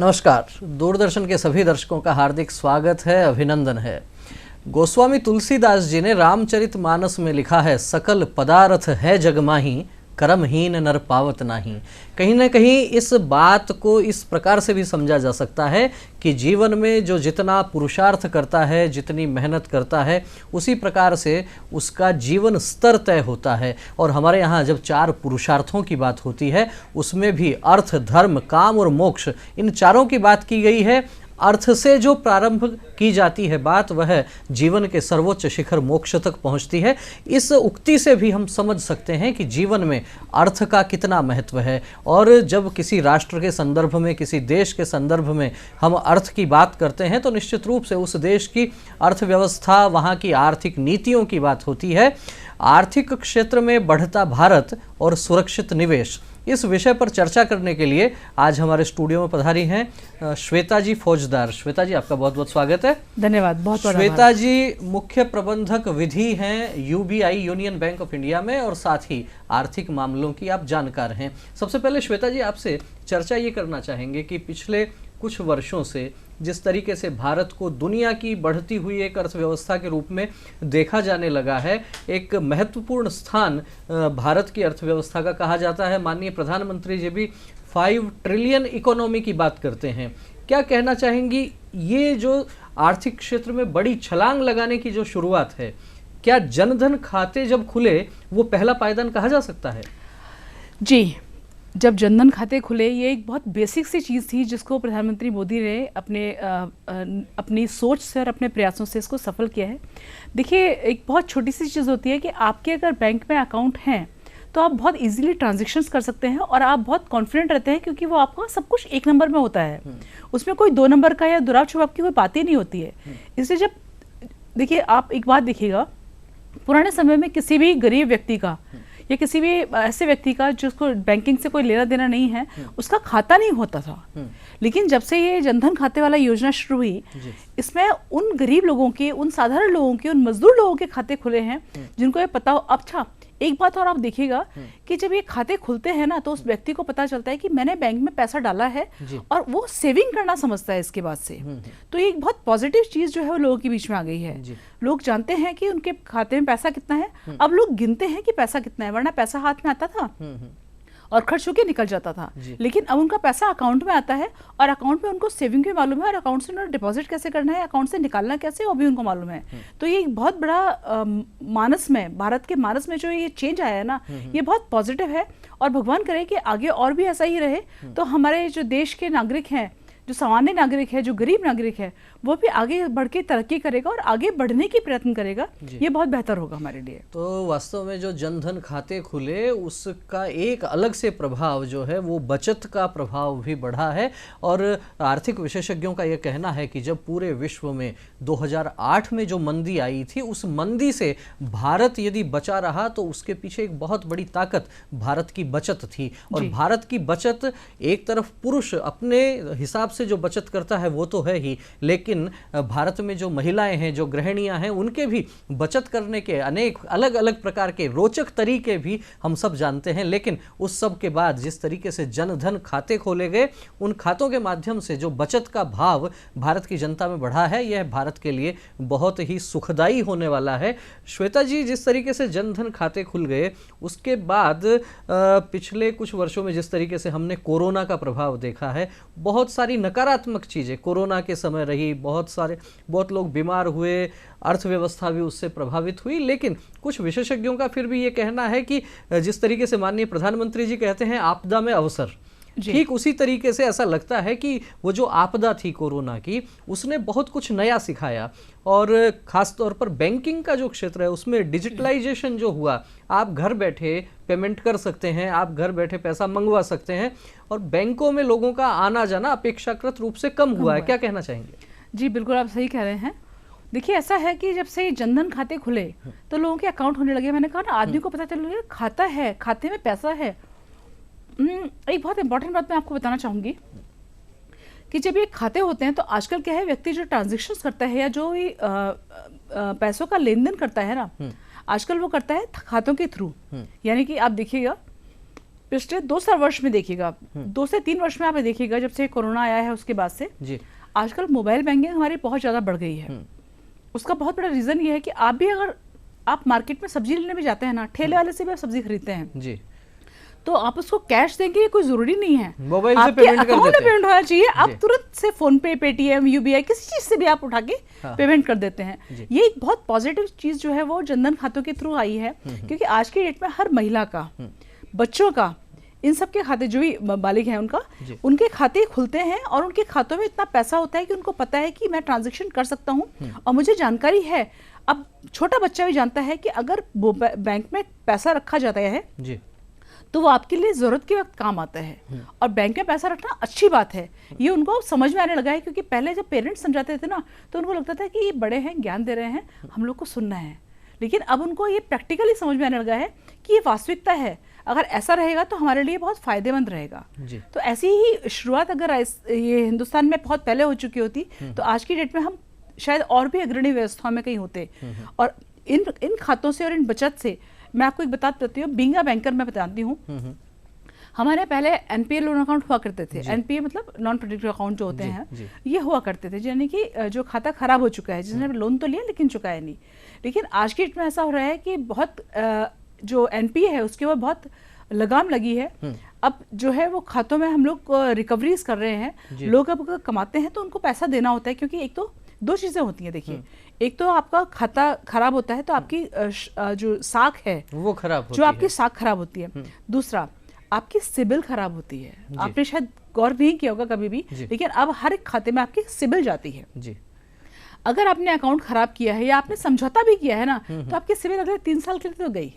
नमस्कार, दूरदर्शन के सभी दर्शकों का हार्दिक स्वागत है, अभिनंदन है। गोस्वामी तुलसीदास जी ने रामचरितमानस में लिखा है, सकल पदार्थ है जग माही, कर्महीन नर पावत नाही। कहीं ना कहीं इस बात को इस प्रकार से भी समझा जा सकता है कि जीवन में जो जितना पुरुषार्थ करता है, जितनी मेहनत करता है, उसी प्रकार से उसका जीवन स्तर तय होता है। और हमारे यहाँ जब 4 पुरुषार्थों की बात होती है, उसमें भी अर्थ, धर्म, काम और मोक्ष, इन चारों की बात की गई है। अर्थ से जो प्रारंभ की जाती है बात, वह जीवन के सर्वोच्च शिखर मोक्ष तक पहुंचती है। इस उक्ति से भी हम समझ सकते हैं कि जीवन में अर्थ का कितना महत्व है। और जब किसी राष्ट्र के संदर्भ में, किसी देश के संदर्भ में हम अर्थ की बात करते हैं तो निश्चित रूप से उस देश की अर्थव्यवस्था, वहाँ की आर्थिक नीतियों की बात होती है। आर्थिक क्षेत्र में बढ़ता भारत और सुरक्षित निवेश, इस विषय पर चर्चा करने के लिए आज हमारे स्टूडियो में पधारी हैं श्वेता जी फौजदार। श्वेता जी, आपका बहुत बहुत स्वागत है। धन्यवाद। बहुत श्वेता जी मुख्य प्रबंधक विधि हैं UBI, union bank of India में, और साथ ही आर्थिक मामलों की आप जानकार हैं। सबसे पहले श्वेता जी, आपसे चर्चा ये करना चाहेंगे कि पिछले कुछ वर्षों से जिस तरीके से भारत को दुनिया की बढ़ती हुई एक अर्थव्यवस्था के रूप में देखा जाने लगा है, एक महत्वपूर्ण स्थान भारत की अर्थव्यवस्था का कहा जाता है। माननीय प्रधानमंत्री जी भी 5 ट्रिलियन इकोनॉमी की बात करते हैं। क्या कहना चाहेंगी, ये जो आर्थिक क्षेत्र में बड़ी छलांग लगाने की जो शुरुआत है, क्या जनधन खाते जब खुले वो पहला पायदान कहा जा सकता है? जी, जब जनधन खाते खुले, ये एक बहुत बेसिक सी चीज़ थी जिसको प्रधानमंत्री मोदी ने अपनी सोच से और अपने प्रयासों से इसको सफल किया है। देखिए, एक बहुत छोटी सी चीज़ होती है कि आपके अगर बैंक में अकाउंट हैं तो आप बहुत इजीली ट्रांजैक्शंस कर सकते हैं और आप बहुत कॉन्फिडेंट रहते हैं, क्योंकि वो आपका सब कुछ एक नंबर में होता है। उसमें कोई 2 नंबर का या दुराव छुपाव की कोई बात ही नहीं होती है। इसलिए जब देखिए, आप एक बात देखिएगा, पुराने समय में किसी भी गरीब व्यक्ति का या किसी भी ऐसे व्यक्ति का जिसको बैंकिंग से कोई लेना देना नहीं है, उसका खाता नहीं होता था। लेकिन जब से ये जनधन खाते वाला योजना शुरू हुई, इसमें उन गरीब लोगों के, उन साधारण लोगों के, उन मजदूर लोगों के खाते खुले हैं जिनको ये पता हो। अच्छा, एक बात और आप देखिएगा कि जब ये खाते खुलते हैं ना, तो उस व्यक्ति को पता चलता है कि मैंने बैंक में पैसा डाला है और वो सेविंग करना समझता है इसके बाद से। तो ये एक बहुत पॉजिटिव चीज जो है वो लोगों के बीच में आ गई है। लोग जानते हैं कि उनके खाते में पैसा कितना है। अब लोग गिनते हैं कि पैसा कितना है, वरना पैसा हाथ में आता था और खर्च होकर निकल जाता था। लेकिन अब उनका पैसा अकाउंट में आता है और अकाउंट में उनको सेविंग भी मालूम है और अकाउंट से उन्होंने डिपॉजिट कैसे करना है, अकाउंट से निकालना कैसे, वो भी उनको मालूम है। तो ये एक बहुत बड़ा मानस में, भारत के मानस में जो ये चेंज आया है ना, ये बहुत पॉजिटिव है। और भगवान करे कि आगे और भी ऐसा ही रहे, तो हमारे जो देश के नागरिक हैं, जो सामान्य नागरिक है, जो गरीब नागरिक है, वो भी आगे बढ़ के तरक्की करेगा और आगे बढ़ने की प्रयत्न करेगा। ये बहुत बेहतर होगा हमारे लिए। तो वास्तव में जो जनधन खाते खुले, उसका एक अलग से प्रभाव जो है वो बचत का प्रभाव भी बढ़ा है। और आर्थिक विशेषज्ञों का ये कहना है कि जब पूरे विश्व में 2008 में जो मंदी आई थी, उस मंदी से भारत यदि बचा रहा तो उसके पीछे एक बहुत बड़ी ताकत भारत की बचत थी। और भारत की बचत, एक तरफ पुरुष अपने हिसाब से जो बचत करता है वो तो है ही, लेकिन भारत में जो महिलाएं हैं, जो गृहिणियां हैं, उनके भी बचत करने के अनेक अलग अलग प्रकार के रोचक तरीके भी हम सब जानते हैं। लेकिन उस सब के बाद जिस तरीके से जनधन खाते खोले गए, उन खातों के माध्यम से जो बचत का भाव भारत की जनता में बढ़ा है, यह भारत के लिए बहुत ही सुखदायी होने वाला है। श्वेता जी, जिस तरीके से जनधन खाते खुल गए, उसके बाद पिछले कुछ वर्षों में जिस तरीके से हमने कोरोना का प्रभाव देखा है, बहुत सारी नकारात्मक चीजें कोरोना के समय रही, बहुत लोग बीमार हुए, अर्थव्यवस्था भी उससे प्रभावित हुई। लेकिन कुछ विशेषज्ञों का फिर भी ये कहना है कि जिस तरीके से माननीय प्रधानमंत्री जी कहते हैं आपदा में अवसर, ठीक उसी तरीके से ऐसा लगता है कि वो जो आपदा थी कोरोना की, उसने बहुत कुछ नया सिखाया। और खास तौर पर बैंकिंग का जो क्षेत्र है, उसमें डिजिटलाइजेशन जो हुआ, आप घर बैठे पेमेंट कर सकते हैं, आप घर बैठे पैसा मंगवा सकते हैं, और बैंकों में लोगों का आना जाना अपेक्षाकृत रूप से कम हुआ है। क्या कहना चाहेंगे? जी बिल्कुल, आप सही कह रहे हैं। देखिए, ऐसा है कि जब से जनधन खाते खुले तो लोगों के अकाउंट होने लगे। मैंने कहा ना, आदमी को पता चल गया खाता है, खाते में पैसा है। एक बहुत इंपॉर्टेंट बात मैं आपको बताना चाहूंगी कि जब ये खाते होते हैं तो आजकल क्या है, व्यक्ति जो ट्रांजैक्शंस करता है या जो पैसों का लेन देन करता है ना, आजकल वो करता है खातों के थ्रू। यानी कि आप देखिएगा पिछले 2 वर्ष में देखिएगा, 2 से 3 वर्ष में आप देखिएगा, जब से कोरोना आया है उसके बाद से जी आजकल मोबाइल बैंकिंग हमारी बहुत ज़्यादा बढ़ गई है। उसका बहुत बड़ा रीज़न ये है कि आप भी अगर आप मार्केट में सब्जी लेने भी जाते हैं ना, ठेले वाले से भी आप सब्जी खरीदते हैं जी, तो आप उसको कैश देंगे, ये कोई जरूरी नहीं है, मोबाइल से पेमेंट कर देते हैं। पेमेंट होना चाहिए, आप तुरंत से फोन पे, पेटीएम, यूबीआई किसी चीज से भी आप उठा के पेमेंट कर देते हैं। ये एक बहुत पॉजिटिव चीज जो है वो जनधन खातों के थ्रू आई है, क्योंकि आज की डेट में हर महिला का, बच्चों का, इन सब के खाते, जो भी बालिग हैं उनका, उनके खाते खुलते हैं और उनके खातों में इतना पैसा होता है कि उनको पता है कि मैं ट्रांजैक्शन कर सकता हूँ और मुझे जानकारी है। अब छोटा बच्चा भी जानता है कि अगर बैंक में पैसा रखा जाता है जी, तो वो आपके लिए जरूरत के वक्त काम आता है, और बैंक में पैसा रखना अच्छी बात है। ये उनको समझ में आने लगा है, क्योंकि पहले जब पेरेंट्स समझाते थे ना, तो उनको लगता था कि ये बड़े हैं, ज्ञान दे रहे हैं, हम लोग को सुनना है। लेकिन अब उनको ये प्रैक्टिकली समझ में आने लगा है कि ये वास्तविकता है, अगर ऐसा रहेगा तो हमारे लिए बहुत फायदेमंद रहेगा। तो ऐसी ही शुरुआत अगर ये हिंदुस्तान में बहुत पहले हो चुकी होती, तो आज की डेट में हम शायद और भी अग्रणी व्यवस्थाओं में कहीं होते। और इन खातों से और इन बचत से मैं आपको एक बता देती हूँ, बीइंग अ बैंकर मैं बताती हूँ, हमारे पहले एनपीए लोन अकाउंट हुआ करते थे। एनपीए मतलब नॉन प्रोडक्टिव अकाउंट जो होते हैं, ये हुआ करते थे, यानी कि जो खाता खराब हो चुका है, जिसने लोन तो लिया लेकिन चुकाया नहीं। लेकिन आज की डेट में ऐसा हो रहा है कि बहुत जो एनपीए है उसके ऊपर बहुत लगाम लगी है। अब जो है वो खातों में हम लोग रिकवरीज कर रहे हैं। लोग अब कमाते हैं तो उनको पैसा देना होता है, क्योंकि एक तो 2 चीजें होती हैं। देखिए, एक तो आपका खाता खराब होता है तो आपकी जो साख है वो खराब होती है, जो आपकी साख खराब होती है। दूसरा, आपकी सिबिल खराब होती है। आपने शायद गौर नहीं किया होगा कभी भी, लेकिन अब हर एक खाते में आपकी सिबिल जाती है जी। अगर आपने अकाउंट खराब किया है या आपने समझौता भी किया है ना, तो आपकी सिबिल अगले 3 साल के लिए तो गई।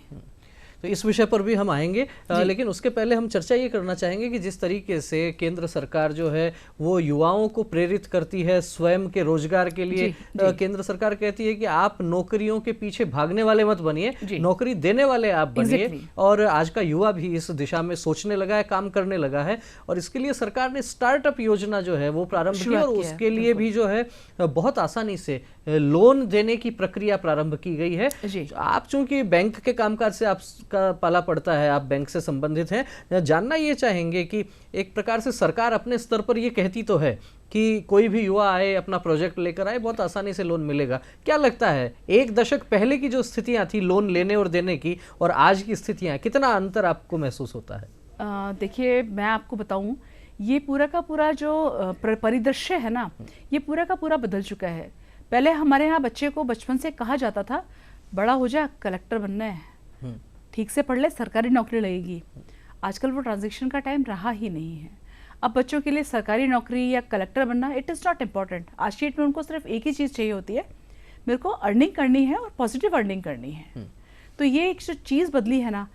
तो इस विषय पर भी हम आएंगे, लेकिन उसके पहले हम चर्चा ये करना चाहेंगे कि जिस तरीके से केंद्र सरकार जो है वो युवाओं को प्रेरित करती है स्वयं के रोजगार के लिए। केंद्र सरकार कहती है कि आप नौकरियों के पीछे भागने वाले मत बनिए, नौकरी देने वाले आप बनिए। और आज का युवा भी इस दिशा में सोचने लगा है, काम करने लगा है, और इसके लिए सरकार ने स्टार्टअप योजना जो है वो प्रारंभ की, और उसके लिए भी जो है बहुत आसानी से लोन देने की प्रक्रिया प्रारंभ की गई है। आप चूंकि बैंक के कामकाज से आपका पाला पड़ता है, आप बैंक से संबंधित हैं, जानना ये चाहेंगे कि एक प्रकार से सरकार अपने स्तर पर ये कहती तो है कि कोई भी युवा आए, अपना प्रोजेक्ट लेकर आए, बहुत आसानी से लोन मिलेगा। क्या लगता है, 1 दशक पहले की जो स्थितियां थी लोन लेने और देने की और आज की स्थितियां, कितना अंतर आपको महसूस होता है? देखिए, मैं आपको बताऊं, ये पूरा का पूरा जो परिदृश्य है ना, ये पूरा का पूरा बदल चुका है। पहले हमारे यहाँ बच्चे को बचपन से कहा जाता था, बड़ा हो जा, कलेक्टर बनना है, ठीक से पढ़ ले, सरकारी नौकरी लगेगी। आजकल वो ट्रांजैक्शन का टाइम रहा ही नहीं है। अब बच्चों के लिए सरकारी नौकरी या कलेक्टर बनना इट इज़ नॉट इम्पॉर्टेंट। आज की डेट में उनको सिर्फ एक ही चीज़ चाहिए होती है, मेरे को अर्निंग करनी है और पॉजिटिव अर्निंग करनी है। तो ये एक जो चीज़ बदली है ना,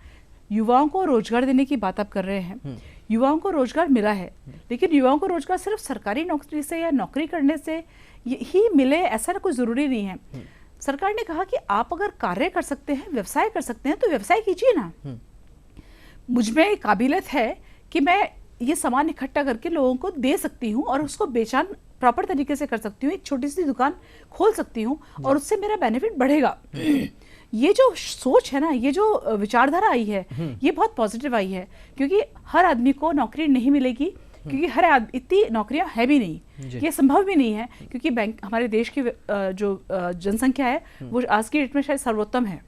युवाओं को रोजगार देने की बात आप कर रहे हैं, युवाओं को रोजगार मिला है, लेकिन युवाओं को रोजगार सिर्फ सरकारी नौकरी से या नौकरी करने से ही मिले ऐसा कोई ज़रूरी नहीं है। सरकार ने कहा कि आप अगर कार्य कर सकते हैं, व्यवसाय कर सकते हैं, तो व्यवसाय कीजिए ना। मुझमें काबिलियत है कि मैं ये सामान इकट्ठा करके लोगों को दे सकती हूँ और उसको बेचान प्रॉपर तरीके से कर सकती हूँ, एक छोटी सी दुकान खोल सकती हूँ और उससे मेरा बेनिफिट बढ़ेगा। ये जो सोच है ना, ये जो विचारधारा आई है, ये बहुत पॉजिटिव आई है, क्योंकि हर आदमी को नौकरी नहीं मिलेगी, क्योंकि इतनी नौकरियां है भी नहीं, ये संभव भी नहीं है, क्योंकि बैंक हमारे देश की जो जनसंख्या है वो आज की डेट में शायद सर्वोत्तम है,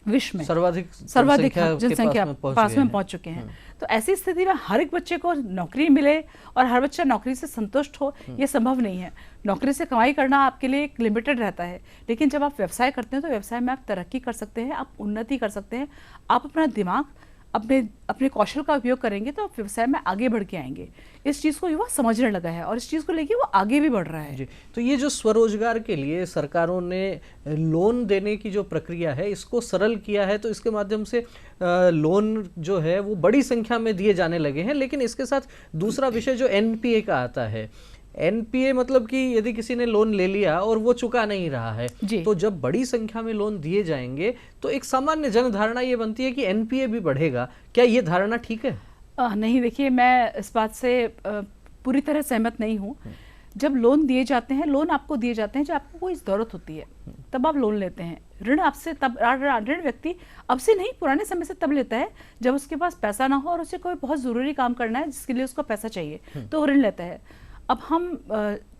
विश्व में सर्वाधिक जनसंख्या पास में पहुंच चुके हैं। तो ऐसी स्थिति में हर एक बच्चे को नौकरी मिले और हर बच्चा नौकरी से संतुष्ट हो, ये संभव नहीं है। नौकरी से कमाई करना आपके लिए एक लिमिटेड रहता है, लेकिन जब आप व्यवसाय करते हैं तो व्यवसाय में आप तरक्की कर सकते हैं, आप उन्नति कर सकते हैं, आप अपना दिमाग, अपने कौशल का उपयोग करेंगे तो आप व्यवसाय में आगे बढ़ के आएंगे। इस चीज़ को युवा समझने लगा है और इस चीज़ को लेके वो आगे भी बढ़ रहा है। जी, तो ये जो स्वरोजगार के लिए सरकारों ने लोन देने की जो प्रक्रिया है इसको सरल किया है, तो इसके माध्यम से लोन जो है वो बड़ी संख्या में दिए जाने लगे हैं। लेकिन इसके साथ दूसरा विषय जो एनपीए का आता है, एनपीए मतलब कि यदि किसी ने लोन ले लिया और वो चुका नहीं रहा है, तो जब बड़ी संख्या में लोन दिए जाएंगे तो एक सामान्य जन धारणा ये बनती है कि एनपीए भी बढ़ेगा। क्या ये धारणा ठीक है? नहीं, देखिए, मैं इस बात से पूरी तरह सहमत नहीं हूँ। जब लोन दिए जाते हैं, लोन आपको दिए जाते हैं जब आपको कोई ज़रूरत होती है, तब आप लोन लेते हैं। ऋण आपसे तब, ऋण व्यक्ति अब से नहीं, पुराने समय से तब लेता है जब उसके पास पैसा ना हो और उसे कोई बहुत ज़रूरी काम करना है जिसके लिए उसको पैसा चाहिए, तो वो ऋण लेता है। अब हम,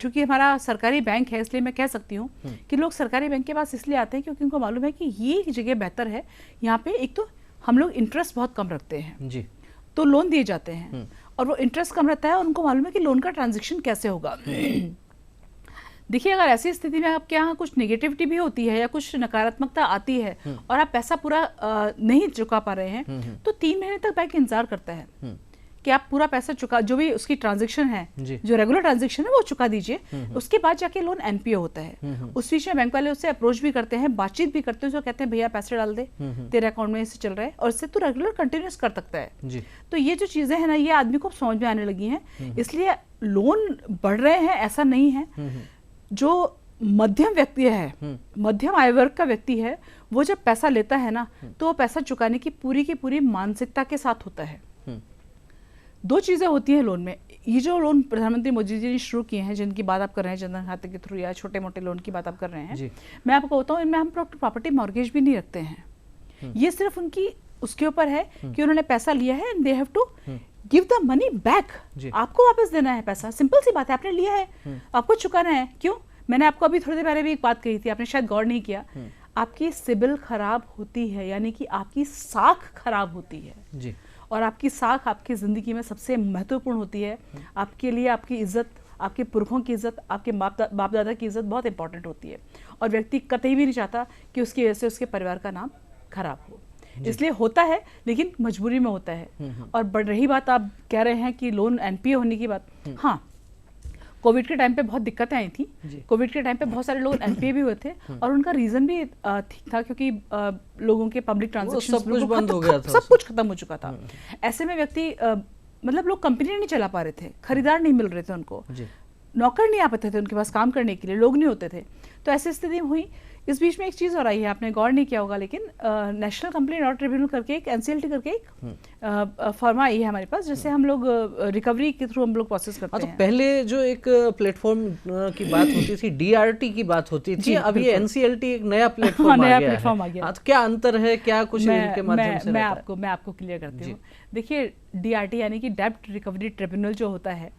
चूंकि हमारा सरकारी बैंक है, इसलिए मैं कह सकती हूँ कि लोग सरकारी बैंक के पास इसलिए आते हैं क्योंकि उनको मालूम है कि ये जगह बेहतर है, यहाँ पे एक तो हम लोग इंटरेस्ट बहुत कम रखते हैं जी, तो लोन दिए जाते हैं, और वो इंटरेस्ट कम रहता है और उनको मालूम है कि लोन का ट्रांजैक्शन कैसे होगा। देखिए, अगर ऐसी स्थिति में आपके यहाँ कुछ नेगेटिविटी भी होती है या कुछ नकारात्मकता आती है और आप पैसा पूरा नहीं चुका पा रहे हैं, तो 3 महीने तक बैंक इंतजार करता है कि आप पूरा पैसा चुका, जो भी उसकी ट्रांजैक्शन है, जो रेगुलर ट्रांजैक्शन है वो चुका दीजिए। उसके बाद जाके लोन एनपीओ होता है। उस बीच में बैंक वाले उससे अप्रोच भी करते हैं, बातचीत भी करते हैं, जो कहते हैं भैया पैसे डाल दे, तेरे अकाउंट में इससे चल रहा है और इससे तू रेगुलर कंटिन्यूस कर सकता है। तो ये जो चीजें हैं ना, ये आदमी को समझ में आने लगी हैं, इसलिए लोन बढ़ रहे हैं, ऐसा नहीं है। जो मध्यम व्यक्ति है, मध्यम आय वर्ग का व्यक्ति है, वो जब पैसा लेता है ना, तो वो पैसा चुकाने की पूरी मानसिकता के साथ होता है। 2 चीजें होती हैं लोन में। ये जो लोन प्रधानमंत्री मोदी जी ने शुरू किए हैं, जिनकी बात आप कर रहे हैं, जनधन खाते के थ्रू या छोटे मोटे लोन की बात आप कर रहे हैं, मैं आपको बताऊं, इनमें हम प्रॉपर्टी मॉर्गेज भी नहीं रखते हैं। ये सिर्फ उनकी उसके ऊपर है कि उन्होंने पैसा लिया है, they have to give the money back. आपको वापस देना है पैसा, सिंपल सी बात है, आपने लिया है, आपको चुकाना है। क्यों? मैंने आपको अभी थोड़ी देर पहले भी एक बात कही थी, आपने शायद गौर नहीं किया। आपकी सिबिल खराब होती है, यानी कि आपकी साख खराब होती है जी। और आपकी साख आपकी जिंदगी में सबसे महत्वपूर्ण होती है। आपके लिए आपकी इज्जत, आपके पुरखों की इज्जत, आपके बाप दादा की इज्जत बहुत इंपॉर्टेंट होती है, और व्यक्ति कतई भी नहीं चाहता कि उसकी वजह से उसके परिवार का नाम खराब हो। इसलिए होता है, लेकिन मजबूरी में होता है। और बढ़ रही बात, आप कह रहे हैं कि लोन एनपीए होने की बात, हाँ, कोविड के टाइम पे बहुत दिक्कतें आई थी। कोविड के टाइम पे बहुत सारे लोग एनपीए भी हुए थे, और उनका रीजन भी ठीक था, क्योंकि लोगों के पब्लिक ट्रांजैक्शन सब कुछ बंद हो गया था, सब कुछ खत्म हो चुका था। ऐसे में व्यक्ति, मतलब लोग कंपनी नहीं चला पा रहे थे, खरीदार नहीं मिल रहे थे उनको, नौकर नहीं आ पाते थे उनके पास काम करने के लिए, लोग नहीं होते थे। तो ऐसी स्थिति हुई। इस बीच में एक चीज़ और आई है, आपने गौर नहीं किया होगा, लेकिन नेशनल कंप्लेंट लॉ ट्रिब्यूनल करके एक एनसीएलटी करके एक फर्मा आई है हमारे पास, जिससे हम लोग रिकवरी के थ्रू हम लोग प्रोसेस करते हैं। पहले जो एक प्लेटफॉर्म की बात होती थी, डीआरटी की बात होती थी, अब ये एनसीएलटी एक नया प्लेटफॉर्म आ गया। क्या अंतर है, क्या कुछ इनके माध्यम से मैं आपको क्लियर करती हूँ। देखिए, डीआरटी यानी कि डेब्ट रिकवरी ट्रिब्यूनल जो होता है,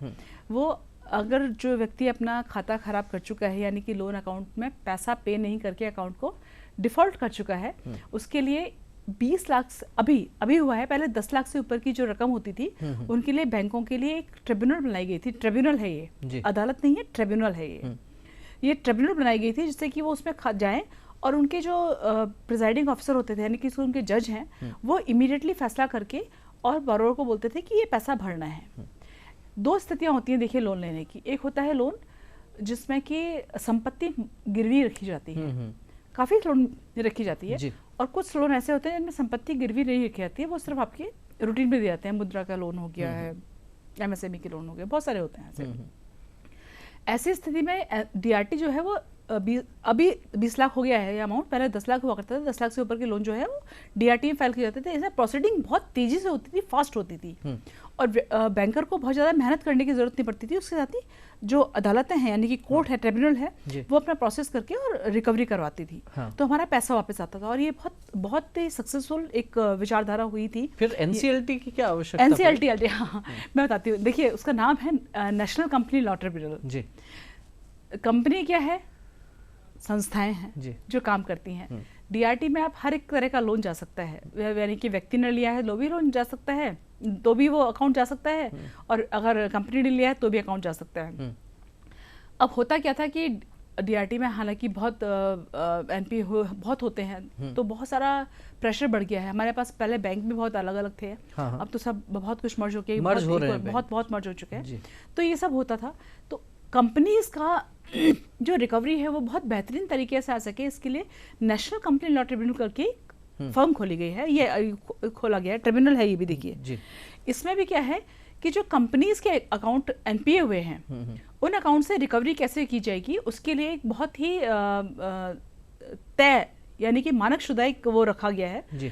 वो अगर जो व्यक्ति अपना खाता खराब कर चुका है, यानी कि लोन अकाउंट में पैसा पे नहीं करके अकाउंट को डिफॉल्ट कर चुका है, उसके लिए 20 लाख अभी हुआ है। पहले 10 लाख से ऊपर की जो रकम होती थी, उनके लिए बैंकों के लिए एक ट्रिब्यूनल बनाई गई थी। ट्रिब्यूनल है ये, अदालत नहीं है, ट्रिब्यूनल है ये ट्रिब्यूनल बनाई गई थी, जिससे कि वो उसमें जाएं और उनके जो प्रिजाइडिंग ऑफिसर होते थे, यानी कि उनके जज हैं, वो इमीडिएटली फैसला करके और बोरोवर को बोलते थे कि ये पैसा भरना है। 2 स्थितियां होती हैं देखिए लोन लेने की। एक होता है लोन जिसमें कि संपत्ति गिरवी रखी जाती है, काफ़ी लोन रखी जाती है, और कुछ लोन ऐसे होते हैं जिनमें संपत्ति गिरवी नहीं रखी जाती है, वो सिर्फ आपके रूटीन में दिए जाते हैं। मुद्रा का लोन हो गया है, एमएसएमई के लोन हो गए, बहुत सारे होते हैं ऐसे। ऐसी स्थिति में डीआरटी जो है वो अभी 20 लाख हो गया है ये अमाउंट, पहले 10 लाख हुआ करता था। 10 लाख से ऊपर के लोन जो है वो डीआरटी में फाइल किए जाते थे। इसमें प्रोसीडिंग बहुत तेजी से होती थी, फास्ट होती थी, और बैंकर को बहुत ज़्यादा मेहनत करने की जरूरत नहीं पड़ती थी। उसके साथ ही जो अदालतें हैं, यानी कि कोर्ट है, ट्रिब्यूनल है, वो अपना प्रोसेस करके और रिकवरी करवाती थी। तो हमारा पैसा वापस आता था, और ये बहुत ही सक्सेसफुल एक विचारधारा हुई थी। फिर एनसीएलटी की क्या आवश्यकता? एनसीएलटी, हाँ, मैं बताती हूँ। देखिए, उसका नाम है नेशनल कंपनी लॉ ट्रिब्यूनल जी। कंपनी क्या है? संस्थाएं हैं जो काम करती हैं। डीआरटी में आप हर एक तरह का लोन जा सकता है, यानी कि व्यक्ति ने लिया है तो भी लोन जा सकता है, तो भी वो अकाउंट जा सकता है, और अगर कंपनी ने लिया है तो भी अकाउंट जा सकता है। अब होता क्या था कि डीआरटी में हालांकि बहुत एनपी बहुत होते हैं, तो बहुत सारा प्रेशर बढ़ गया है हमारे पास। पहले बैंक भी बहुत अलग अलग थे, अब तो सब बहुत कुछ मर्ज हो गया, बहुत मर्ज हो चुके हैं, तो ये सब होता था। तो कंपनीज का जो रिकवरी है वो बहुत बेहतरीन तरीके से आ सके, इसके लिए नेशनल कंपनी लॉ ट्रिब्यूनल करके फर्म खोली गई है, ये खोला गया है, ट्रिब्यूनल है ये भी। देखिए, इसमें भी क्या है कि जो कंपनीज के अकाउंट एनपीए हुए हैं, उन अकाउंट से रिकवरी कैसे की जाएगी, उसके लिए एक बहुत ही तय, यानी कि मानकशुदा एक वो रखा गया है,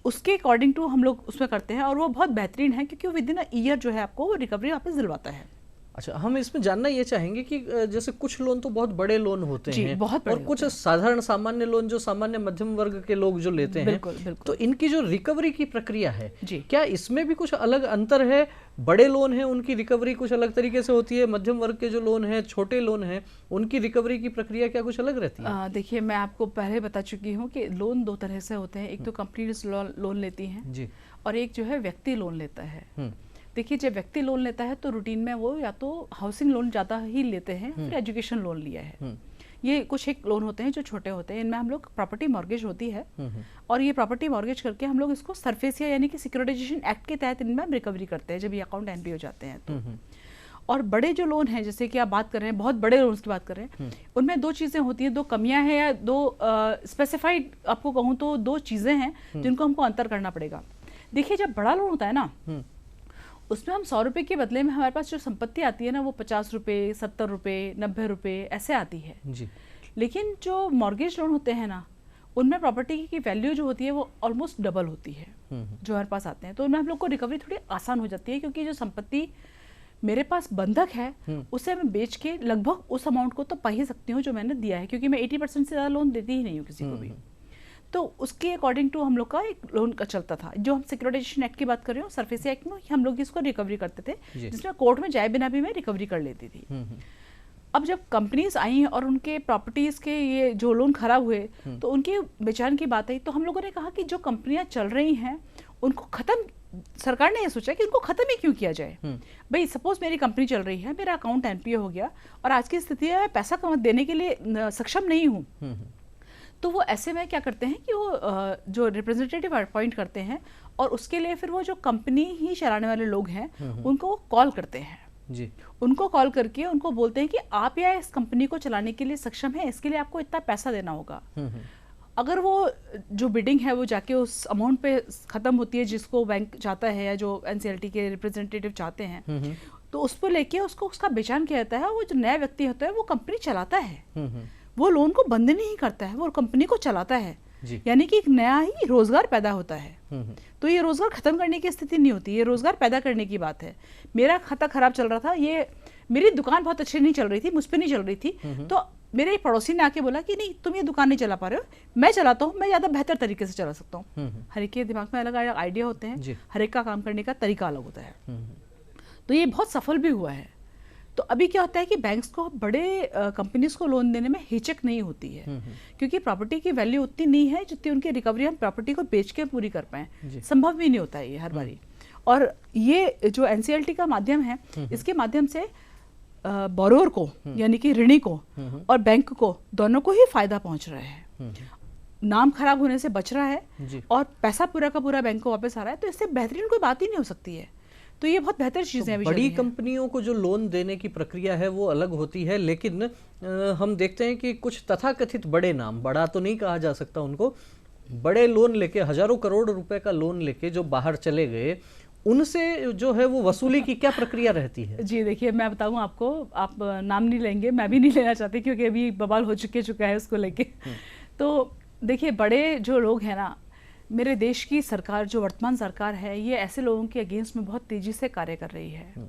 उसके अकॉर्डिंग टू हम लोग उसमें करते हैं, और वो बहुत बेहतरीन है, क्योंकि विद इन अ ईयर जो है आपको वो रिकवरी वापस दिलवाता है। अच्छा, हम इसमें जानना ये चाहेंगे कि जैसे कुछ लोन तो बहुत बड़े लोन होते जी, हैं बहुत और बड़े कुछ होते हैं। साधारण सामान्य लोन जो सामान्य मध्यम वर्ग के लोग जो लेते हैं, बिल्कुल तो बिल्कुल। इनकी जो रिकवरी की प्रक्रिया है, जी क्या इसमें भी कुछ अलग अंतर है? बड़े लोन हैं उनकी रिकवरी कुछ अलग तरीके से होती है, मध्यम वर्ग के जो लोन हैं, छोटे लोन हैं, उनकी रिकवरी की प्रक्रिया क्या कुछ अलग रहती है? देखिए, मैं आपको पहले बता चुकी हूँ कि लोन दो तरह से होते हैं। एक तो कंपनी लोन लेती हैं जी। और एक जो है व्यक्ति लोन लेता है। हम्म। देखिए, जब व्यक्ति लोन लेता है तो रूटीन में वो या तो हाउसिंग लोन ज़्यादा ही लेते हैं, फिर एजुकेशन लोन लिया है। ये कुछ एक लोन होते हैं जो छोटे होते हैं, इनमें हम लोग प्रॉपर्टी मॉर्गेज होती है और ये प्रॉपर्टी मॉर्गेज करके हम लोग इसको सरफेसिया यानी कि सिक्योरिटाइजेशन एक्ट के तहत इनमें हम रिकवरी करते हैं जब ये अकाउंट एनपी हो जाते हैं तो। और बड़े जो लोन हैं, जैसे कि आप बात कर रहे हैं, बहुत बड़े लोन्स की बात कर रहे हैं, उनमें दो चीज़ें होती हैं, दो कमियां हैं या दो स्पेसिफाइड आपको कहूँ तो दो चीज़ें हैं जिनको हमको अंतर करना पड़ेगा। देखिए, जब बड़ा लोन होता है ना, उसमें हम 100 रुपये के बदले में हमारे पास जो संपत्ति आती है ना, वो 50 रुपये, 70 रुपये, 90 रुपये ऐसे आती है जी। लेकिन जो मॉर्गेज लोन होते हैं ना, उनमें प्रॉपर्टी की वैल्यू जो होती है वो ऑलमोस्ट डबल होती है जो हमारे पास आते हैं। तो उनमें हम लोग को रिकवरी थोड़ी आसान हो जाती है, क्योंकि जो संपत्ति मेरे पास बंधक है उसे मैं बेच के लगभग उस अमाउंट को तो पा ही सकती हूँ जो मैंने दिया है, क्योंकि मैं 80% से ज़्यादा लोन देती ही नहीं हूँ किसी को भी। तो उसके अकॉर्डिंग टू हम लोग का एक लोन का चलता था। जो हम सिक्योरिटाइजेशन एक्ट की बात कर रहे हो, सरफेसी एक्ट में हम लोग इसको रिकवरी करते थे, जिसमें कोर्ट में जाए बिना भी मैं रिकवरी कर लेती थी। अब जब कंपनीज आई और उनके प्रॉपर्टीज के ये जो लोन खराब हुए तो उनके बेचान की बात आई, तो हम लोगों ने कहा कि जो कंपनियां चल रही हैं उनको खत्म, सरकार ने ये सोचा कि उनको खत्म ही क्यों किया जाए। भाई सपोज मेरी कंपनी चल रही है, मेरा अकाउंट एनपीए हो गया और आज की स्थिति में पैसा देने के लिए सक्षम नहीं हूँ, तो वो ऐसे में क्या करते हैं कि वो जो रिप्रेजेंटेटिव अपॉइंट करते हैं और उसके लिए फिर वो जो कंपनी ही चलाने वाले लोग हैं उनको वो कॉल करते हैं जी। उनको कॉल करके उनको बोलते हैं कि आप या इस कंपनी को चलाने के लिए सक्षम है, इसके लिए आपको इतना पैसा देना होगा। अगर वो जो बिडिंग है वो जाके उस अमाउंट पे खत्म होती है जिसको बैंक चाहता है या जो एनसीएलटी के रिप्रेजेंटेटिव चाहते हैं, तो उस पर लेके उसको उसका बेचान किया जाता है। वो जो नया व्यक्ति होता है वो कंपनी चलाता है, वो लोन को बंद नहीं करता है, वो कंपनी को चलाता है, यानी कि एक नया ही रोजगार पैदा होता है। तो ये रोजगार खत्म करने की स्थिति नहीं होती, ये रोजगार पैदा करने की बात है। मेरा खाता खराब चल रहा था, ये मेरी दुकान बहुत अच्छी नहीं चल रही थी, मुझ पर नहीं चल रही थी, तो मेरे पड़ोसी ने आके बोला कि नहीं तुम ये दुकान नहीं चला पा रहे हो, मैं चलाता हूँ, मैं ज़्यादा बेहतर तरीके से चला सकता हूँ। हर एक के दिमाग में अलग अलग आइडिया होते हैं, हर एक का काम करने का तरीका अलग होता है। तो ये बहुत सफल भी हुआ है। तो अभी क्या होता है कि बैंक्स को बड़े कंपनीज को लोन देने में हिचक नहीं होती है, क्योंकि प्रॉपर्टी की वैल्यू उतनी नहीं है जितनी उनकी रिकवरी हम प्रॉपर्टी को बेच के पूरी कर पाएं, संभव भी नहीं होता है ये हर बारी। और ये जो एनसीएलटी का माध्यम है, इसके माध्यम से बोरोवर को यानी कि ऋणी को और बैंक को दोनों को ही फायदा पहुंच रहा है, नाम खराब होने से बच रहा है और पैसा पूरा का पूरा बैंक को वापस आ रहा है। तो इससे बेहतरीन कोई बात ही नहीं हो सकती है। तो ये बहुत बेहतर चीज़ें हैं। बड़ी कंपनियों को जो लोन देने की प्रक्रिया है वो अलग होती है, लेकिन हम देखते हैं कि कुछ तथाकथित बड़े नाम, बड़ा तो नहीं कहा जा सकता उनको, बड़े लोन लेके हजारों करोड़ रुपए का लोन लेके जो बाहर चले गए, उनसे जो है वो वसूली की क्या प्रक्रिया रहती है? जी देखिए, मैं बताऊं आपको, आप नाम नहीं लेंगे, मैं भी नहीं लेना चाहती क्योंकि अभी बवाल हो चुका है उसको लेके। तो देखिए, बड़े जो लोग हैं ना, मेरे देश की सरकार जो वर्तमान सरकार है, ये ऐसे लोगों के अगेंस्ट में बहुत तेज़ी से कार्य कर रही है।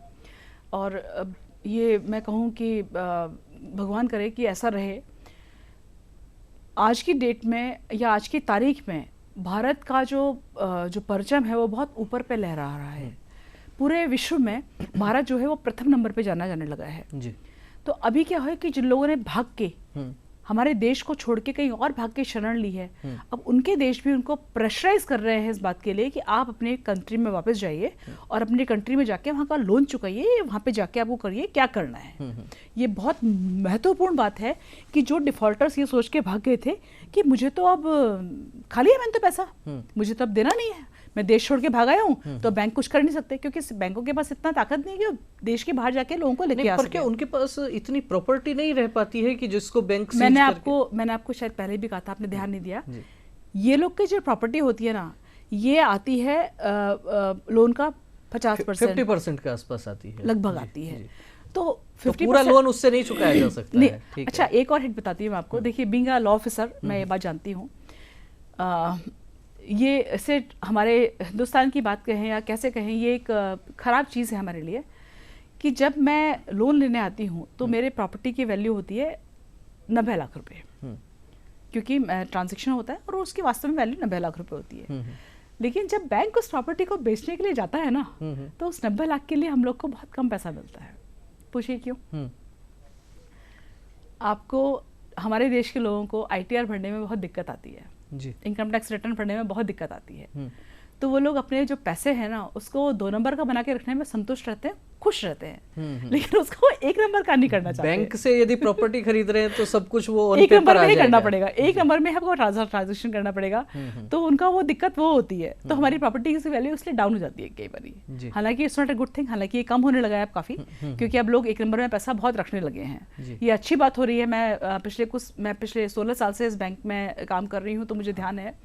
और ये मैं कहूँ कि भगवान करे कि ऐसा रहे। आज की डेट में या आज की तारीख में भारत का जो परचम है वो बहुत ऊपर पे लहरा रहा है। पूरे विश्व में भारत जो है वो प्रथम नंबर पे जाने लगा है जी। तो अभी क्या है कि जिन लोगों ने भाग के हमारे देश को छोड़ के कहीं और भाग के शरण ली है, अब उनके देश भी उनको प्रेशराइज कर रहे हैं इस बात के लिए कि आप अपने कंट्री में वापस जाइए और अपनी कंट्री में जाके वहाँ का लोन चुकाइए, वहाँ पे जाके आपको करिए क्या करना है। ये बहुत महत्वपूर्ण बात है कि जो डिफॉल्टर्स ये सोच के भाग गए थे कि मुझे तो अब खाली है, मैंने तो पैसा, मुझे तो अब देना नहीं है, मैं देश छोड़ के भाग आया हूँ, तो बैंक कुछ कर नहीं सकते क्योंकि बैंकों के पास इतना ताकत नहीं है कि देश के बाहर जाके लोगों को लेके आ सके। क्या उनके पास इतनी प्रॉपर्टी नहीं रह पाती है कि जिसको बैंक मैंने आपको शायद पहले भी कहा था, आपने ध्यान नहीं दिया। ये लोग की जो प्रॉपर्टी होती है ना, ये आती है लोन का 50%, 50% के आसपास आती है, लगभग आती है। तो 50% पूरा लोन उससे नहीं चुकाया जा सकता है। अच्छा, एक और हिट बताती हूँ आपको। देखिए, बीइंग अ लॉ ऑफिसर मैं ये बात जानती हूँ, ये ऐसे हमारे हिंदुस्तान की बात कहें या कैसे कहें, ये एक ख़राब चीज़ है हमारे लिए कि जब मैं लोन लेने आती हूँ तो मेरे प्रॉपर्टी की वैल्यू होती है 90 लाख रुपए, क्योंकि ट्रांजैक्शन होता है और उसकी वास्तव में वैल्यू 90 लाख रुपए होती है। लेकिन जब बैंक उस प्रॉपर्टी को बेचने के लिए जाता है ना, तो उस 90 लाख के लिए हम लोग को बहुत कम पैसा मिलता है। पूछिए क्यों? आपको, हमारे देश के लोगों को ITR भरने में बहुत दिक्कत आती है जी, इनकम टैक्स रिटर्न भरने में बहुत दिक्कत आती है। तो वो लोग अपने जो पैसे हैं ना उसको 2 नंबर का बना के रखने में संतुष्ट रहते हैं, खुश रहते हैं, लेकिन उसको 1 नंबर का नहीं करना चाहते। बैंक से यदि प्रॉपर्टी खरीद रहे हैं तो सब कुछ वो 1 नंबर में ही करना पड़ेगा, 1 नंबर में आपको ट्रांजैक्शन करना पड़ेगा। तो उनका वो दिक्कत वो होती है, तो हमारी प्रॉपर्टी की वैल्यू इसलिए डाउन हो जाती है कई बार। हालांकि it's not a good thing, हालांकि ये कम होने लगा है अब काफी, क्योंकि अब लोग 1 नंबर में पैसा बहुत रखने लगे हैं। ये अच्छी बात हो रही है। मैं पिछले 16 साल से इस बैंक में काम कर रही हूँ, तो मुझे ध्यान है।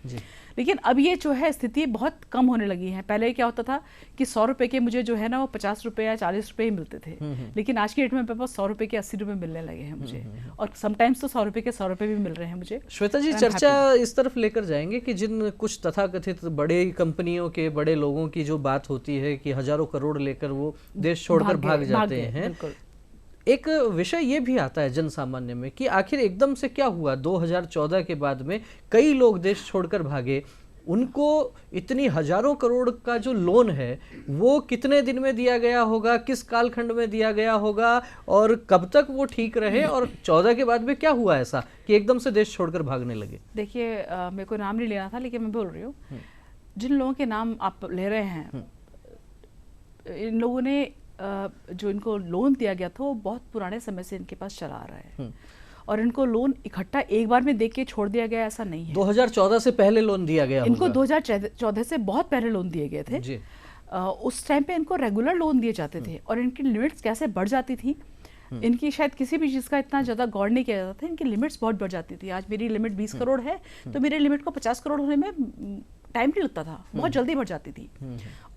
लेकिन अब ये जो है स्थिति बहुत कम होने लगी है। पहले क्या होता था कि 100 रुपए के मुझे जो है ना वो 50 रुपए या 40 रुपए ही मिलते थे, लेकिन आज की डेट में मेरे पास 100 रुपए के 80 रुपए मिलने लगे हैं मुझे, और समटाइम्स तो 100 रुपए के 100 रुपए भी मिल रहे हैं मुझे। श्वेता जी, चर्चा इस तरफ लेकर जाएंगे कि जिन कुछ तथाकथित बड़े कंपनियों के बड़े लोगों की जो बात होती है कि हजारों करोड़ लेकर वो देश छोड़कर भाग जाते हैं, एक विषय ये भी आता है जन सामान्य में कि आखिर एकदम से क्या हुआ 2014 के बाद में कई लोग देश छोड़कर भागे। उनको इतनी हजारों करोड़ का जो लोन है वो कितने दिन में दिया गया होगा, किस कालखंड में दिया गया होगा, और कब तक वो ठीक रहे, और 14 के बाद में क्या हुआ ऐसा कि एकदम से देश छोड़कर भागने लगे? देखिए, मेरे को नाम नहीं लेना था, लेकिन मैं बोल रही हूँ, जिन लोगों के नाम आप ले रहे हैं, इन लोगों ने जो इनको लोन दिया गया था वो बहुत पुराने समय से इनके पास चला आ रहा है, और इनको लोन इकट्ठा एक बार में देके के छोड़ दिया गया ऐसा नहीं है। 2014 से पहले लोन दिया गया इनको होगा। 2014 से बहुत पहले लोन दिए गए थे जी। उस टाइम पे इनको रेगुलर लोन दिए जाते थे, और इनकी लिमिट्स कैसे बढ़ जाती थी, इनकी शायद किसी भी चीज़ का इतना ज़्यादा गौर नहीं किया जाता था, इनकी लिमिट्स बहुत बढ़ जाती थी। आज मेरी लिमिट 20 करोड़ है, तो मेरे लिमिट को 50 करोड़ होने में टाइम नहीं लगता था, बहुत जल्दी बढ़ जाती थी।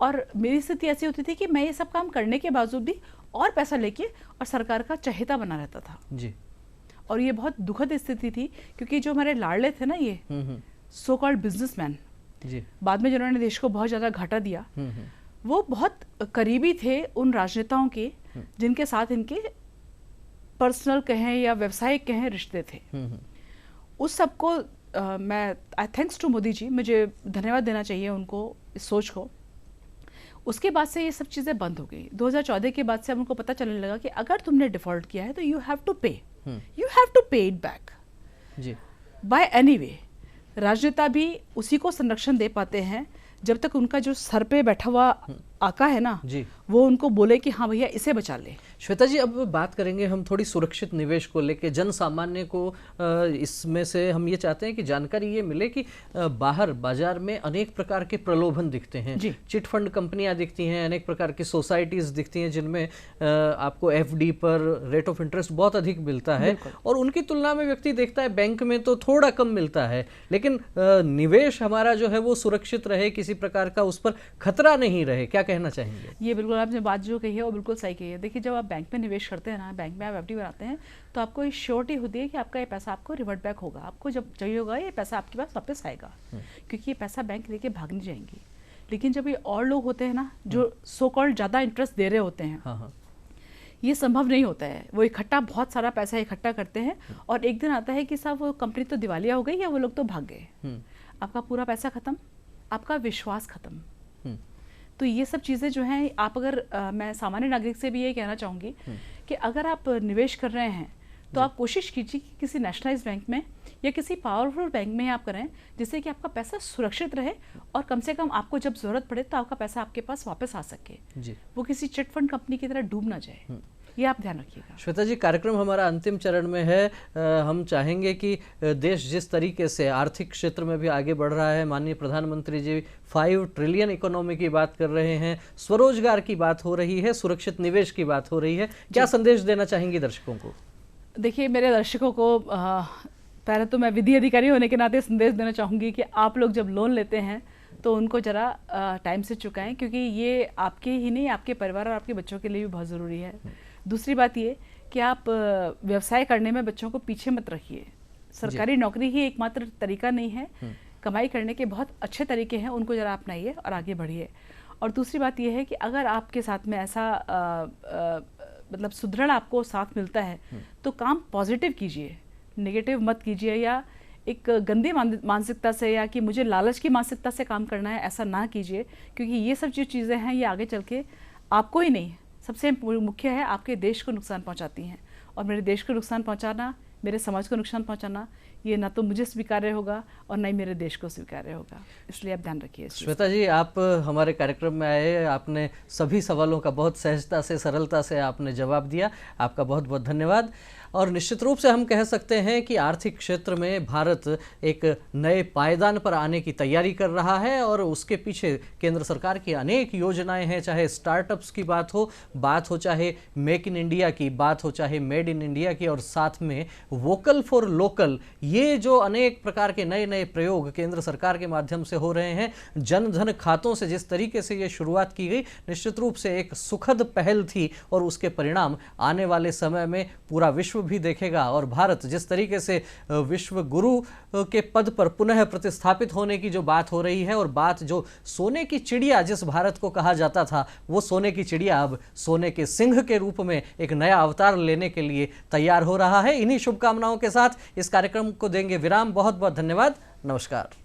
और मेरी स्थिति ऐसी होती थी कि मैं ये सब काम करने के बावजूद भी और पैसा लेके और सरकार का चहेता बना रहता था जी। और ये बहुत दुखद स्थिति थी, क्योंकि जो हमारे लाडले थे ना, ये सो कॉल्ड बिजनेसमैन, बाद में जिन्होंने देश को बहुत ज़्यादा घाटा दिया, वो बहुत करीबी थे उन राजनेताओं के जिनके साथ इनके पर्सनल कहें या व्यावसायिक कहें रिश्ते थे। उस सबको मैं थैंक्स टू मोदी जी, मुझे धन्यवाद देना चाहिए उनको, इस सोच को। उसके बाद से ये सब चीज़ें बंद हो गई। 2014 के बाद से अब उनको पता चलने लगा कि अगर तुमने डिफॉल्ट किया है तो you have to pay, you have to pay it back जी बाय एनी वे। राजनेता भी उसी को संरक्षण दे पाते हैं जब तक उनका जो सर पे बैठा हुआ आका है ना जी, वो उनको बोले कि हाँ भैया इसे बचा ले। श्वेता जी, अब बात करेंगे हम थोड़ी सुरक्षित निवेश को लेके। जन सामान्य को इसमें से हम ये चाहते हैं कि जानकारी ये मिले कि बाहर बाजार में अनेक प्रकार के प्रलोभन दिखते हैं, चिट फंड कंपनियां दिखती हैं, अनेक प्रकार की सोसाइटीज दिखती हैं जिनमें आपको FD पर रेट ऑफ इंटरेस्ट बहुत अधिक मिलता है, और उनकी तुलना में व्यक्ति देखता है बैंक में तो थोड़ा कम मिलता है, लेकिन निवेश हमारा जो है वो सुरक्षित रहे, किसी प्रकार का उस पर खतरा नहीं रहे। क्या कहना चाहेंगे? ये बिल्कुल आपने बात जो कही है वो बिल्कुल सही कही है। देखिए, जब आप बैंक में निवेश करते हैं ना, बैंक में आप FD बनाते हैं, तो आपको ये श्योरिटी होती है कि आपका ये पैसा आपको रिवर्ट बैक होगा, आपको जब चाहिए होगा ये पैसा आपके पास वापस आएगा, क्योंकि ये पैसा बैंक लेके भाग नहीं जाएंगी। लेकिन जब ये और लोग होते हैं ना जो सो कॉल्ड ज़्यादा इंटरेस्ट दे रहे होते हैं, ये संभव नहीं होता है। वो इकट्ठा बहुत सारा पैसा इकट्ठा करते हैं, और एक दिन आता है कि साहब वो कंपनी तो दिवालिया हो गई या वो लोग तो भाग गए, आपका पूरा पैसा खत्म, आपका विश्वास खत्म। तो ये सब चीज़ें जो हैं, आप अगर मैं सामान्य नागरिक से भी ये कहना चाहूँगी कि अगर आप निवेश कर रहे हैं तो आप कोशिश कीजिए कि किसी नेशनलाइज्ड बैंक में या किसी पावरफुल बैंक में आप करें, जिससे कि आपका पैसा सुरक्षित रहे, और कम से कम आपको जब ज़रूरत पड़े तो आपका पैसा आपके पास वापस आ सके जी। वो किसी चिट फंड कंपनी की तरह डूब ना जाए, ये आप ध्यान रखिएगा। श्वेता जी, कार्यक्रम हमारा अंतिम चरण में है। हम चाहेंगे कि देश जिस तरीके से आर्थिक क्षेत्र में भी आगे बढ़ रहा है, माननीय प्रधानमंत्री जी 5 ट्रिलियन इकोनॉमी की बात कर रहे हैं, स्वरोजगार की बात हो रही है, सुरक्षित निवेश की बात हो रही है, क्या संदेश देना चाहेंगी दर्शकों को? देखिए, मेरे दर्शकों को पहले तो मैं विधि अधिकारी होने के नाते संदेश देना चाहूँगी कि आप लोग जब लोन लेते हैं तो उनको ज़रा टाइम से चुकाएं, क्योंकि ये आपके ही नहीं, आपके परिवार और आपके बच्चों के लिए भी बहुत ज़रूरी है। दूसरी बात ये कि आप व्यवसाय करने में बच्चों को पीछे मत रखिए। सरकारी नौकरी ही एकमात्र तरीका नहीं है, कमाई करने के बहुत अच्छे तरीके हैं, उनको ज़रा अपनाइए और आगे बढ़िए। और दूसरी बात यह है कि अगर आपके साथ में ऐसा मतलब सुदृढ़ आपको साथ मिलता है तो काम पॉजिटिव कीजिए, नेगेटिव मत कीजिए, या एक गंदी मानसिकता से या कि मुझे लालच की मानसिकता से काम करना है ऐसा ना कीजिए, क्योंकि ये सब जो चीज़ें हैं ये आगे चल के आपको ही नहीं, सबसे मुख्य है आपके देश को नुकसान पहुंचाती हैं। और मेरे देश को नुकसान पहुंचाना, मेरे समाज को नुकसान पहुंचाना, ये ना तो मुझे स्वीकार्य होगा और ना ही मेरे देश को स्वीकार्य होगा। इसलिए आप ध्यान रखिए। श्वेता जी, आप हमारे कार्यक्रम में आए, आपने सभी सवालों का बहुत सहजता से, सरलता से आपने जवाब दिया, आपका बहुत बहुत धन्यवाद। और निश्चित रूप से हम कह सकते हैं कि आर्थिक क्षेत्र में भारत एक नए पायदान पर आने की तैयारी कर रहा है और उसके पीछे केंद्र सरकार की अनेक योजनाएं हैं, चाहे स्टार्टअप्स की बात हो चाहे मेक इन इंडिया की बात हो, चाहे मेड इन इंडिया की, और साथ में वोकल फॉर लोकल, ये जो अनेक प्रकार के नए नए प्रयोग केंद्र सरकार के माध्यम से हो रहे हैं। जन धन खातों से जिस तरीके से ये शुरुआत की गई, निश्चित रूप से एक सुखद पहल थी और उसके परिणाम आने वाले समय में पूरा विश्व भी देखेगा। और भारत जिस तरीके से विश्व गुरु के पद पर पुनः प्रतिस्थापित होने की जो बात हो रही है, और बात जो सोने की चिड़िया जिस भारत को कहा जाता था, वो सोने की चिड़िया अब सोने के सिंह के रूप में एक नया अवतार लेने के लिए तैयार हो रहा है। इन्हीं शुभकामनाओं के साथ इस कार्यक्रम को देंगे विराम। बहुत बहुत धन्यवाद। नमस्कार।